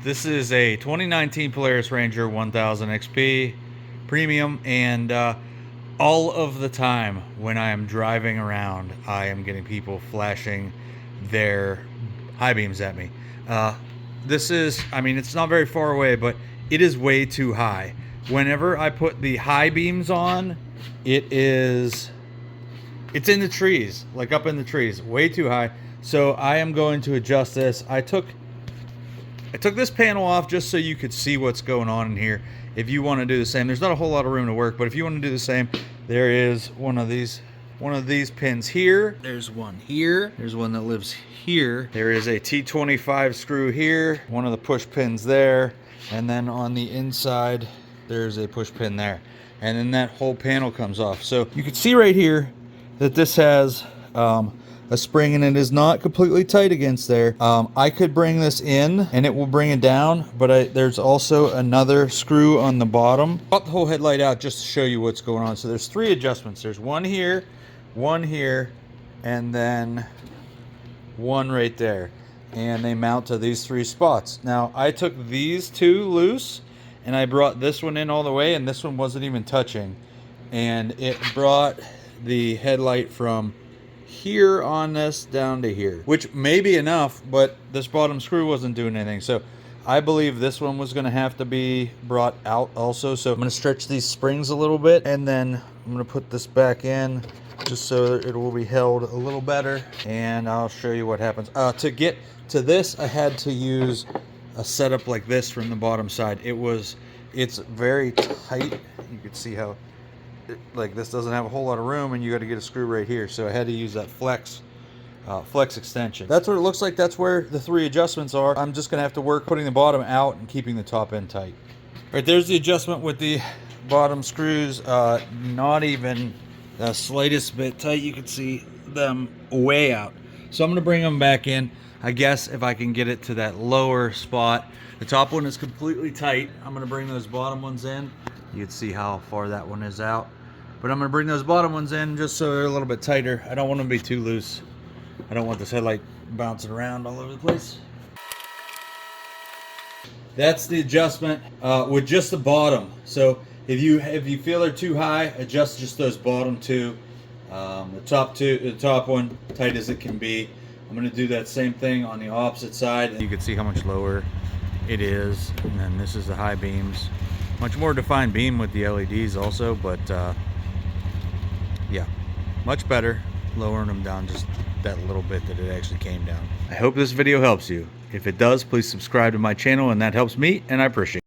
This is a 2019 Polaris Ranger 1000 XP Premium, and all of the time when I am driving around, I am getting people flashing their high beams at me. This is, I mean, it's not very far away, but it is way too high. Whenever I put the high beams on, it's in the trees, like up in the trees, way too high. So I am going to adjust this. I took this panel off just so you could see what's going on in here. If you want to do the same, there's not a whole lot of room to work, but if you want to do the same, there is one of these pins here. There's one here. There's one that lives here. There is a T25 screw here. One of the push pins there. And then on the inside, there's a push pin there. And then that whole panel comes off. So you can see right here that this has a spring, and it is not completely tight against there. I could bring this in and it will bring it down, but there's also another screw on the bottom. Pop the whole headlight out just to show you what's going on. So there's three adjustments. There's one here, and then one right there. And they mount to these three spots. Now, I took these two loose and I brought this one in all the way, and this one wasn't even touching. And it brought the headlight from here on this down to here, which may be enough, but this bottom screw wasn't doing anything. So I believe this one was going to have to be brought out also. So I'm going to stretch these springs a little bit, and then I'm going to put this back in just so that it will be held a little better, and I'll show you what happens. To get to this, I had to use a setup like this from the bottom side. It's very tight. You can see how like this doesn't have a whole lot of room, and you got to get a screw right here. So I had to use that flex extension. That's what it looks like. That's where the three adjustments are. I'm just gonna have to work putting the bottom out and keeping the top end tight. All right, there's the adjustment with the bottom screws. Not even the slightest bit tight. You can see them way out. So I'm gonna bring them back in. I guess if I can get it to that lower spot. The top one is completely tight. I'm gonna bring those bottom ones in. You can see how far that one is out. But I'm gonna bring those bottom ones in just so they're a little bit tighter. I don't want them to be too loose. I don't want this headlight bouncing around all over the place. That's the adjustment with just the bottom. So if you feel they're too high, adjust just those bottom two. The top one, tight as it can be. I'm gonna do that same thing on the opposite side. You can see how much lower it is. And then this is the high beams. Much more defined beam with the LEDs also, but yeah, much better lowering them down just that little bit that it actually came down. I hope this video helps you. If it does, please subscribe to my channel, and that helps me, and I appreciate it.